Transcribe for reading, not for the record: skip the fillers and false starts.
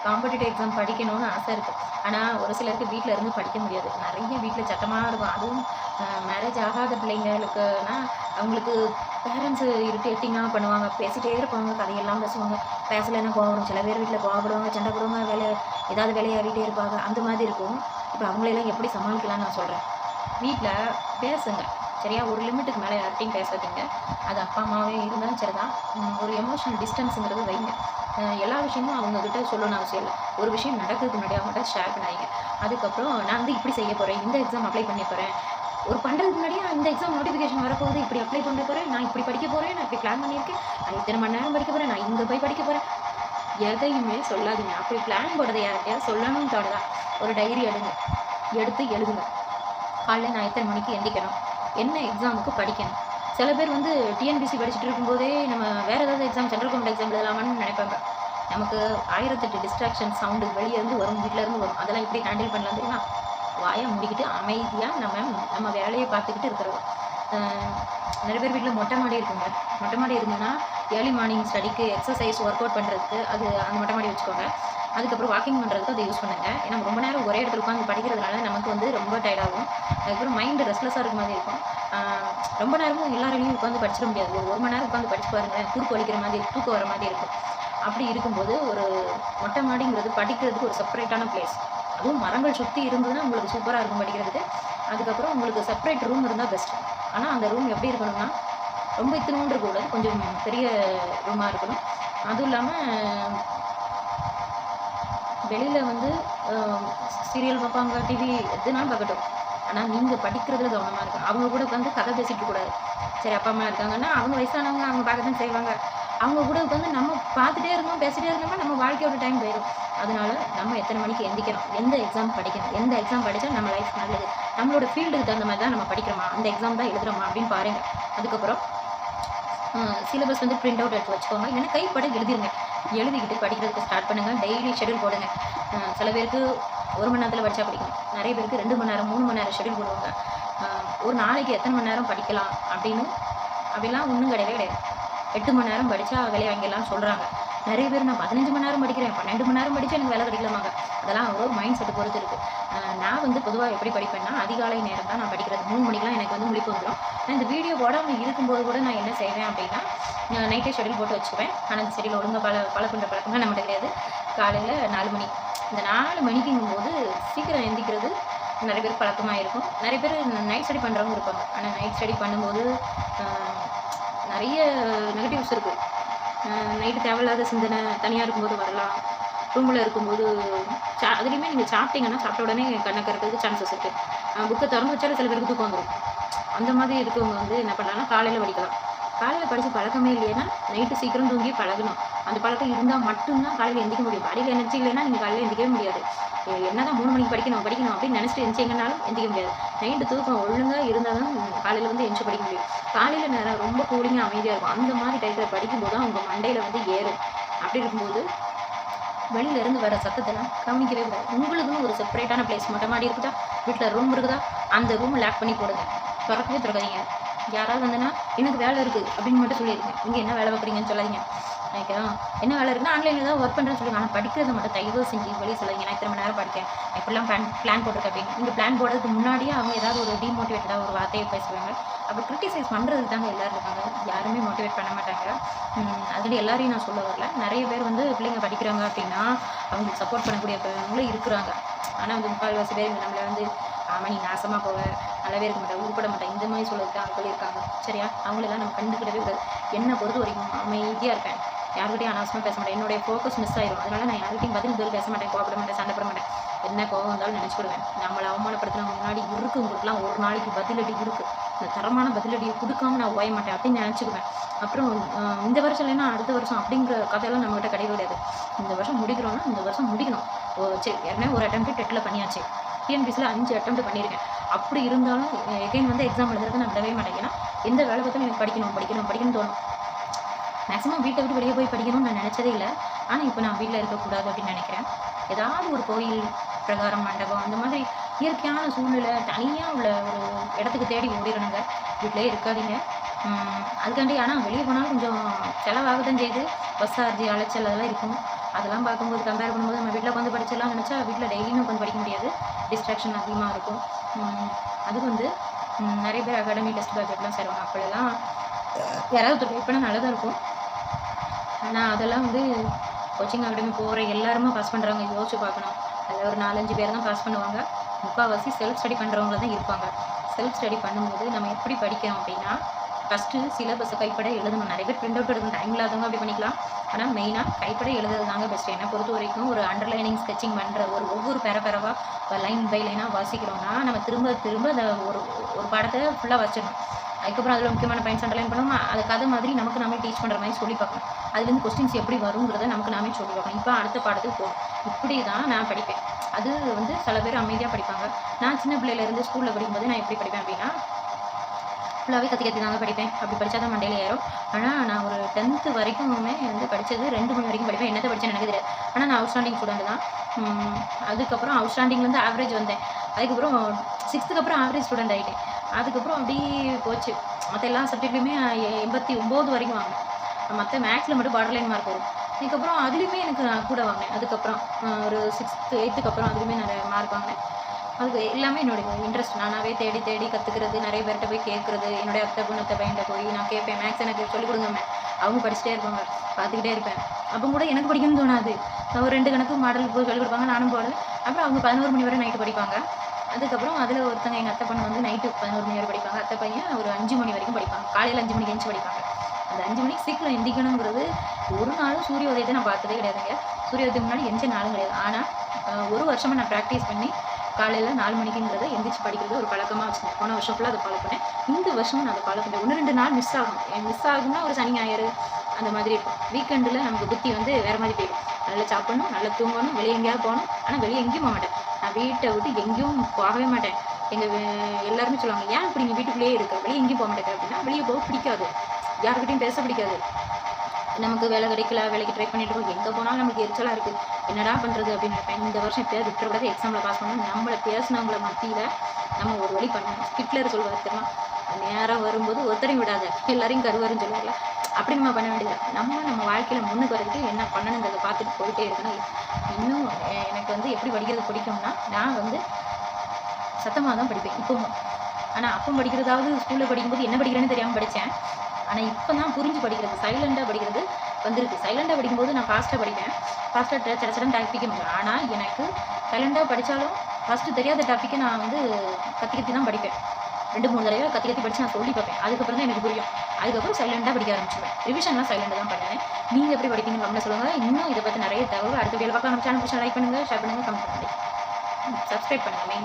Competitive exam படிக்கணும்னு ஆசை இருக்குது. ஆனால் ஒரு சிலருக்கு வீட்டில் இருந்து படிக்க முடியாது. நிறைய வீட்டில் சத்தமாக இருக்கும். அதுவும் மேரேஜ் ஆகாத பிள்ளைங்களுக்குனா அவங்களுக்கு பேரண்ட்ஸு இரிட்டேட்டிங்காக பண்ணுவாங்க. பேசிகிட்டே இருப்பாங்க, கதையெல்லாம் பேசுவாங்க. பேசலைன்னா கோவம் வரும். சில பேர் வீட்டில் கோவப்படுவாங்க, சண்டை போடுவாங்க, ஏதாவது வேலையாடிட்டே இருப்பாங்க. அந்த மாதிரி இருக்கும். இப்போ அவங்களெல்லாம் எப்படி சமாளிக்கலாம்னு நான் சொல்கிறேன். வீட்டில் பேசுங்க, சரியா? ஒரு லிமிட்டுக்கு மேலே யார்கிட்டையும் பேசாதீங்க. அது அப்பா அம்மாவே இருந்தாலும் சரி தான். ஒரு எமோஷனல் டிஸ்டன்ஸுங்கிறது வைங்க. எல்லா விஷயமும் அவங்கக்கிட்ட சொல்லணும்னு அவசியம் இல்லை. ஒரு விஷயம் நடக்கிறதுக்கு முன்னாடி அவங்கள்ட்ட ஷேர் பண்ணாதீங்க. அதுக்கப்புறம் நான் வந்து இப்படி செய்ய போகிறேன், இந்த எக்ஸாம் அப்ளை பண்ண போகிறேன், ஒரு பண்ணுறதுக்கு முன்னாடியே இந்த எக்ஸாம் நோட்டிஃபிகேஷன் வரப்போகுது, இப்படி அப்ளை பண்ண போகிறேன், நான் இப்படி படிக்க போகிறேன், நான் இப்படி பிளான் பண்ணியிருக்கேன், நான் இத்தனை மணி நேரம் படிக்க போகிறேன், நான் இங்கே போய் படிக்க போகிறேன், எதையுமே சொல்லாதீங்க. அப்படி பிளான் போடுறதை யார்கிட்டயாவது சொல்லணும்னு தோணுதா, ஒரு டைரி எடுத்து எழுதுங்க. காலையில் நான் எத்தனை மணிக்கு எந்திக்கணும், என்ன எக்ஸாமுக்கு படிக்கணும். சில பேர் வந்து டிஎன்பிசி படிச்சுட்டு இருக்கும்போதே நம்ம வேறு ஏதாவது எக்ஸாம், சென்ட்ரல் கவர்மெண்ட் எக்ஸாம் எழுதலாமான்னு நினைப்பாங்க. நமக்கு 1008 டிஸ்ட்ராக்ஷன் சவுண்டு வெளியேருந்து வரும், வீட்டிலேருந்து வரும். அதெல்லாம் எப்படி ஹேண்டில் பண்ணலாம் தெரியுமா? வாயை முடிக்கிட்டு அமைதியாக நம்ம வேலையை பார்த்துக்கிட்டு இருக்கிறோம். நிறைய பேர் வீட்டில் மொட்டை மாடி இருக்குங்க. மொட்டை மாடி இருந்ததுன்னா ஏர்லி மார்னிங் ஸ்டடிக்கு, எக்ஸசைஸ், ஒர்க் அவுட் பண்ணுறதுக்கு அது அந்த மொட்டை மாடி வச்சுக்கோங்க. அதுக்கப்புறம் வாக்கிங் பண்ணுறதுக்கு அதை யூஸ் பண்ணுங்கள். ஏன்னா ரொம்ப நேரம் ஒரே இடத்துல உட்காந்து படிக்கிறதுனால நமக்கு வந்து ரொம்ப டயர்டாகும். அதுக்கப்புறம் மைண்டு ரெஸ்ட்லெஸ்ஸாக இருக்க மாதிரி இருக்கும். ரொம்ப நேரமும் எல்லாரையும் உட்காந்து படிச்சிட முடியாது. ஒரு மணி நேரம் உட்காந்து படிச்சு பாருங்களேன், குறுக்கு வலிக்கிற மாதிரி, தூக்கம் வர மாதிரி இருக்கும். அப்படி இருக்கும்போது ஒரு மொட்டை மாடிங்கிறது படிக்கிறதுக்கு ஒரு செப்பரேட்டான பிளேஸ். அதுவும் மரங்கள் சுற்றி இருந்ததுன்னா உங்களுக்கு சூப்பராக இருக்கும் படிக்கிறதுக்கு. அதுக்கப்புறம் உங்களுக்கு செப்பரேட் ரூம் இருந்தால் பெஸ்ட்டு. ஆனால் அந்த ரூம் எப்படி இருக்கணும்னா ரொம்ப இத்தினோண்டு இருக்கக்கூடாது, கொஞ்சம் பெரிய ரூமாக இருக்கணும். அதுவும் இல்லாமல் வெளியில் வந்து சீரியல் பார்ப்பாங்க, டிவி எதுனாலும் பார்க்கட்டும். ஆனால் நீங்கள் படிக்கிறதுல கவனமாக இருக்கும். அவங்க கூட உட்காந்து கதை பேசிட்டு கூடாது. சரி, அப்பா அம்மா இருக்காங்கன்னா அவங்க வயசானவங்க, அவங்க பார்க்க தான் செய்வாங்க. அவங்க கூட உட்காந்து நம்ம பார்த்துட்டே இருந்தோம், பேசிகிட்டே இருந்தோம்னா நம்ம வாழ்க்கையோட டைம் போயிடும். அதனால நம்ம எத்தனை மணிக்கு எந்திக்கணும், எந்த எக்ஸாம் படிக்கணும், எந்த எக்ஸாம் படித்தா நம்ம லைஃப் நல்லது, நம்மளோட ஃபீல்டுக்கு தகுந்த மாதிரி தான் நம்ம படிக்கிறோமா, அந்த எக்ஸாம் தான் எழுதுகிறோமா அப்படின்னு பாருங்கள். அதுக்கப்புறம் சிலபஸ் வந்து பிரிண்ட் அவுட் எடுத்து வச்சுக்கோங்க. இல்லைன்னா கைப்பட எழுதிக்கிட்டு படிக்கிறதுக்கு ஸ்டார்ட் பண்ணுங்கள். டெய்லி ஷெடியூல் போடுங்க. சில பேருக்கு 1 மணி நேரத்தில் படித்தா படிக்கணும், நிறைய பேருக்கு 2 மணி நேரம் 3 மணி நேரம் ஷெடியூல் போடுவாங்க. ஒரு நாளைக்கு எத்தனை மணி நேரம் படிக்கலாம் அப்படிலாம் ஒன்றும் கிடையாது. 8 மணி நேரம் படித்தா வேலை வாங்கிடலாம்னு சொல்கிறாங்க. நிறைய பேர் நான் 15 மணி நேரம் படிக்கிறேன், 12 மணி நேரம் படித்தா எனக்கு வேலை கிடைக்கலாமாங்க. அதெல்லாம் ஒரு மைண்ட் செட்டு பொறுத்து இருக்குது. நான் வந்து பொதுவாக எப்படி படிப்பேன்னா அதிகாலை நேரம் தான் நான் படிக்கிறது. 3 மணிக்கெலாம் எனக்கு வந்து முழிப்பு வந்துடும். நான் இந்த வீடியோ போடாமல் இருக்கும்போது கூட நான் என்ன செய்வேன் அப்படின்னா நைட்டே ஷெடியூல் போட்டு வச்சுக்குவேன். ஆனால் அந்த ஷெடியூல் ஒழுங்காக ஃபாலோ பண்ணுற பழக்கம்லாம் நம்மகிட்ட கிடையாது. காலையில் 4 மணி, இந்த 4 மணிக்குங்கும்போது சீக்கிரம் எந்திக்கிறது நிறைய பேர் பழக்கமாக இருக்கும். நிறைய பேர் நைட் ஸ்டடி பண்ணுறவங்க இருப்பாங்க. ஆனால் நைட் ஸ்டடி பண்ணும்போது நிறைய நெகட்டிவ்ஸ் இருக்குது. நைட்டு தேவையில்லாத சிந்தனை தனியாக இருக்கும்போது வரலாம். ரூமில் இருக்கும்போது அதுலேயுமே நீங்கள் சாப்பிட்டீங்கன்னா சாப்பிட்ட உடனே கண்ணை கறக்கிறதுக்கு சான்சஸ் இருக்குது. புக்கை திறந்து வச்சாலும் சில பேருக்கு தூக்கம் வந்துடும். அந்த மாதிரி இருக்கவங்க வந்து என்ன பண்ணலாம்னா காலையில் படிக்கலாம். காலையில் படித்து பழக்கமே இல்லைன்னா நைட்டு சீக்கிரம் தூங்கி பழகணும். அந்த பழக்கம் இருந்தால் மட்டும்தான் காலையில் எந்திக்க முடியும். பாடியில் எனர்ஜி இல்லைன்னா நீங்கள் காலையில் எந்திக்கவே முடியாது. என்ன தான் 3 மணிக்கு படிக்கணும் அப்படின்னு நினச்சிட்டு எந்திச்சிங்கனாலும் எந்திக்க முடியாது. நைட்டு தூக்கம் ஒழுங்காக இருந்தால் தான் காலையில் வந்து எந்திச்சு படிக்க முடியும். காலையில் நேரம் ரொம்ப கூலிங்காக அமைதியாக இருக்கும். அந்த மாதிரி டைத்தில் படிக்கும்போது தான் உங்கள் மண்டையில் வந்து ஏறும். அப்படி இருக்கும்போது வெளியிலேருந்து வர சத்தத்தெல்லாம் கவனிக்கவே கூடாது. உங்களுக்குன்னு ஒரு செப்பரேட்டான பிளேஸ், மொட்டை மாடி இருக்குதா, வீட்டில் ரூம் இருக்குதா, அந்த ரூம் லாக் பண்ணி போடுங்க. திறக்கவே திறக்காதீங்க. யாராவது வந்தேன்னா எனக்கு வேலை இருக்குது அப்படின்னு மட்டும் சொல்லியிருக்கேன். இங்கே என்ன வேலை பார்க்குறீங்கன்னு சொல்லாதீங்க. நினைக்கிறோம் என்ன வேலை இருக்குன்னா ஆன்லைனில் தான் ஒர்க் பண்ணுறேன்னு சொல்லுங்கள். ஆனால் படிக்கிறத மட்டும் தயவு செஞ்சு வெளியே சொல்லாதீங்க. நான் இத்தனை மணி நேரம் படிக்கேன், எப்படிலாம் பிளான் போட்டிருக்கேன் அப்படின்னு. நீங்கள் பிளான் போடுறதுக்கு முன்னாடியே அவங்க ஏதாவது ஒரு டிமோட்டிவேட்டடாக ஒரு வார்த்தையை பேசுவாங்க. அப்போ கிரிட்டிசைஸ் பண்ணுறதுக்கு தாங்க எல்லோரும் இருக்காங்க. யாருமே மோட்டிவேட் பண்ண மாட்டாங்க. அதில் எல்லாரையும் நான் சொல்ல வரல. நிறைய பேர் வந்து பிள்ளைங்க படிக்கிறாங்க அப்படின்னா அவங்களுக்கு சப்போர்ட் பண்ணக்கூடியவங்களும் இருக்கிறாங்க. ஆனால் வந்து 3/4 பேர் நம்மளை வந்து ஆமாம் நீ நாசமாக போவ, நல்லாவே இருக்க மாட்டேன், உருப்பட மாட்டேன், இந்த மாதிரி சொல்லிட்டு ஆட்கள் இருக்காங்க. சரியா? அவங்களெல்லாம் நம்ம கண்டுக்கிடவே கூடாது. என்னை பொறுத்த வரைக்கும் அமைதியாக இருப்பேன். யாருக்கிட்டையும் அனாவசியமாக பேச மாட்டேன். என்னுடைய ஃபோக்கஸ் மிஸ் ஆயிடும். அதனால் நான் யாருக்கிட்டையும் பதில் பேச மாட்டேன், கோவப்பட மாட்டேன், சண்டை போட மாட்டேன். என்ன கோவம் வந்தாலும் நினச்சிக்கிடுவேன். நம்மளை அவமானப்படுத்தினவங்க முன்னாடி உங்களுக்குலாம் ஒரு நாளைக்கு பதிலடி இருக்குது. இந்த தரமான பதிலடியை கொடுக்காம நான் ஓய மாட்டேன் அப்படின்னு நினச்சிக்குவேன். அப்புறம் இந்த வருஷம் இல்லைன்னா அடுத்த வருஷம் அப்படிங்கிற கதையெல்லாம் நம்மகிட்ட கிடையாது. இந்த வருஷம் முடிக்கிறோன்னா இந்த வருஷம் முடிக்கணும். சரி, ஏற்கனவே ஒரு அட்டெம்ப்ட் டெட்டில் பண்ணியாச்சு. டிஎன்பிசியில் 5 அட்டெம்ப்ட் பண்ணியிருக்கேன். அப்படி இருந்தாலும் எகைன் வந்து எக்ஸாம் எழுதுறதுக்கு நான் விடவே மாட்டேன். ஏன்னா எந்த வேலை பார்த்தாலும் எனக்கு படிக்கணும்னு தோணும். மேக்ஸிமம் வீட்டை விட்டு வெளியே போய் படிக்கணும்னு நான் நினச்சதே இல்லை. ஆனால் இப்போ நான் வீட்டில் இருக்கக்கூடாது அப்படின்னு நினைக்கிறேன். ஏதாவது ஒரு கோயில், பிரகாரம், மண்டபம் அந்த மாதிரி இயற்கையான சூழ்நிலை தனியாக உள்ள ஒரு இடத்துக்கு தேடி ஓடிடணுங்க. வீட்டிலே இருக்காதீங்க. அதுக்காண்டி ஆனால் வெளியே போனாலும் கொஞ்சம் செலவாக தான் செய்யுது. பஸ் சார்ஜ், அலைச்சல் அதெல்லாம் இருக்கும். அதெல்லாம் பார்க்கும்போது கம்பேர் பண்ணும்போது நம்ம வீட்டில் உட்காந்து படிச்சிடலாம் நினச்சா வீட்டில் டெய்லியும் உட்காந்து படிக்க முடியாது. டிஸ்ட்ராக்ஷன் அதிகமாக இருக்கும். அது வந்து நிறைய பேர் அகாடமி டெஸ்ட் பேட்ச்லாம் சேருவாங்க. அப்படியெல்லாம் யாராவது ஒருத்தர் கைட் பண்ணால் நல்லதாக இருக்கும். ஆனால் அதெல்லாம் வந்து கோச்சிங் அகாடமி போகிற எல்லாருமே பாஸ் பண்ணுறாங்க. யோசிச்சு பார்க்கணும். அதில் ஒரு 4-5 பேர் தான் பாஸ் பண்ணுவாங்க. முக்கால்வாசி செல்ஃப் ஸ்டடி பண்ணுறவங்க தான் இருப்பாங்க. செல்ஃப் ஸ்டடி பண்ணும்போது நம்ம எப்படி படிக்கிறோம் அப்படின்னா, ஃபஸ்ட்டு சிலபஸை கைப்பட எழுதணும். நிறைய பேர் பிரிண்ட் அவுட் எடுக்கணும், டைம் இல்லாதவங்க அப்படி பண்ணிக்கலாம். ஆனால் மெயினாக கைப்பட எழுதுறது தாங்க பெஸ்ட். என்னை பொறுத்த வரைக்கும் ஒரு அண்டர்லைனிங் ஸ்கெச்சிங் பண்ணுற ஒவ்வொரு பேராக லைன் பை லைனாக வாசிக்கிறோம்னா நம்ம திரும்ப திரும்ப அந்த ஒரு பாடத்தை ஃபுல்லாக வாசிச்சிடணும். அதுக்கப்புறம் அதில் முக்கியமான பாயிண்ட்ஸ் அண்டர்லைன் பண்ணோம்னா அது கதை மாதிரி நமக்கு நாமே டீச் பண்ணுற மாதிரி சொல்லி பார்க்கணும். அதுலேருந்து கொஸ்டின்ஸ் எப்படி வருங்கிறத நமக்கு நாமே சொல்லி பார்க்கணும். இப்போ அடுத்த பாடத்துக்கு போகணும். இப்படி தான் நான் படிப்பேன். அது வந்து சில பேர் அமைதியாக படிப்பாங்க. நான் சின்ன பிள்ளையிலேருந்து ஸ்கூலில் படிக்கும்போது நான் எப்படி படிப்பேன் அப்படின்னா, ஃபுல்லாகவே கத்தி தாங்க படிப்பேன். அப்படி படித்தா தான் மண்டையில் ஏறும். ஆனால் நான் ஒரு 10th வரைக்குமே வந்து படித்தது 2 மணி வரைக்கும் படிப்பேன். என்னத்தை படித்தேன்னு எனக்கு தெரியாது. ஆனால் நான் அவுட்ஸ்டாண்டிங் ஸ்டூடெண்ட் தான். அதுக்கப்புறம் அவுட்ஸ்டாண்டிங்லேருந்து ஆவரேஜ் வந்தேன். அதுக்கப்புறம் 6th அப்புறம் ஆவரேஜ் ஸ்டூடெண்ட் ஆகிட்டேன். அதுக்கப்புறம் அப்படி போச்சு. மற்ற எல்லா சப்ஜெக்ட்லையுமே 89 வரைக்கும் வாங்கினேன். மற்ற மேக்ஸில் மட்டும் பார்டர் லைன் மார்க் வரும். அதுக்கப்புறம் அதுலேயுமே எனக்கு நான் கூட வாங்கினேன். அதுக்கப்புறம் ஒரு 6th 8th அப்புறம் அதுலேயுமே நிறைய மார்க் வாங்கினேன். அதுக்கு எல்லாமே என்னுடைய இன்ட்ரெஸ்ட். நானாகவே தேடி தேடி கற்றுக்கிறது, நிறைய பேர்கிட்ட போய் கேட்குறது. என்னுடைய அத்தை பொண்ணு பையன்கிட்ட போய் நான் கேட்பேன், மேக்ஸ் எனக்கு சொல்லிக் கொடுங்க. அவங்க படிச்சுட்டே இருப்பாங்க, பார்த்துக்கிட்டே இருப்பேன். அப்போ கூட எனக்கு படிக்கணும்னு தோணாது. ஒரு 2 கணக்கு மாடல் போய் சொல்லிக் கொடுப்பாங்க, நானும் போகிறேன். அப்புறம் அவங்க 11 மணி வரை நைட்டு படிப்பாங்க. அதுக்கப்புறம் அதில் ஒருத்தங்க எங்கள் அத்தை பொண்ணு வந்து நைட்டு 11 மணி வரை படிப்பாங்க. அத்தை பையன் ஒரு 5 மணி வரைக்கும் படிப்பாங்க. காலையில் 5 மணிக்கு எழுந்து படிப்பாங்க. அந்த 5 மணிக்கு சீக்கிரம் எந்திக்கணுங்கிறது ஒரு நாளும் சூரிய உதயத்தை நான் பார்த்ததே கிடையாதுங்க. சூரிய உதயத்துக்கு முன்னாடி எந்த நாளும் கிடையாது. ஆனால் ஒரு வருஷமாக நான் ப்ராக்டிஸ் பண்ணி காலையில் 4 மணிக்குங்கிறத எந்திரிச்சு படிக்கிறது ஒரு பழக்கமாக வச்சுருந்தேன். போன வருஷம் ஃபுல்லாக அதை ஃபாலோ பண்ணேன். இந்த வருஷமும் நான் அதை ஃபாலோ பண்ணேன். 1-2 நாள் மிஸ் ஆகும்னா ஒரு சனி ஞாயிறு அந்த மாதிரி இருக்கும். வீக்கெண்டில் நமக்கு புத்தி வந்து வேறு மாதிரி போயிடும். நல்லா சாப்பிடணும், நல்லா தூங்கணும், வெளியே எங்கேயாவது போகணும். ஆனால் வெளியே எங்கேயும் போக மாட்டேன். நான் வீட்டை விட்டு எங்கேயும் போகவே மாட்டேன். எங்கள் எல்லாருமே சொல்லுவாங்க, ஏன் இப்படி நீங்கள் வீட்டுக்குள்ளேயே இருக்க, வெளியே எங்கேயும் போக மாட்டேங்க அப்படின்னா, வெளியே போக பிடிக்காது, யாருக்கிட்டையும் பேச பிடிக்காது. நமக்கு வேலை கிடைக்கல, வேலைக்கு ட்ரை பண்ணிட்டு இருக்கோம், எங்கே போனாலும் நமக்கு எரிச்சலாக இருக்குது, என்னடா பண்ணுறது அப்படின்னு நினைப்பேன். இந்த வருஷம் எப்படியாவது விட்டுறக்கூடாது, எக்ஸாமில் பாஸ் பண்ணணும். நம்மளை பேசினவங்கள மத்தியில் நம்ம ஒரு வழி பண்ணணும். ஹிட்லர் சொல்லுவார் தெரியுமா, நேரம் வரும்போது ஒருத்தரையும் விடாத, எல்லாரையும் கருவாருன்னு சொல்லுவாங்க. அப்படி நம்ம பண்ண வேண்டியது. நம்ம வாழ்க்கையில் முன்னுக்கு வரதுக்கு என்ன பண்ணணுங்கிறத பார்த்துட்டு போயிட்டே இருக்கணும். இன்னும் எனக்கு வந்து எப்படி படிக்கிறது பிடிக்கும்னா, நான் வந்து சத்தமாக தான் படிப்பேன் இப்போவும். ஆனால் அப்போ படிக்கிறதாவது ஸ்கூலில் படிக்கும்போது என்ன படிக்கிறேன்னு தெரியாமல் படித்தேன். ஆனால் இப்போ தான் புரிஞ்சு படிக்கிறது, சைலண்டாக படிக்கிறது வந்துருக்கு. சைலண்டாக படிக்கும்போது நான் ஃபாஸ்ட்டாக படிப்பேன். ஃபாஸ்ட்டாக சடச்சடன் டாப்பிக்க முடியும். ஆனால் எனக்கு சைலண்டாக படித்தாலும் ஃபஸ்ட்டு தெரியாத டாப்பிக்கை நான் வந்து கத்தி தான் படிப்பேன். 2-3 தடவை கத்தி படித்து நான் சொல்லி பார்ப்பேன். அதுக்கப்புறம் தான் எனக்கு புரியும். அதுக்கப்புறம் சைலண்டாக படிக்க ஆரம்பிச்சுவேன். ரிவிஷன்லாம் சைலண்டாக தான் பண்ணுவேன். நீங்கள் எப்படி படிப்பீங்கன்னு கமெண்ட்டில் சொல்லுங்கள். இன்னும் இதை பற்றி நிறைய தகவல் அடுத்த வீடியோவில் பார்க்கலாம். நம்ம சேனல் பிடிச்சா லைக் பண்ணுங்கள், ஷேர் பண்ணுங்கள், கமெண்ட் பண்ணுங்கள், சப்ஸ்கிரைப் பண்ணுங்கள்.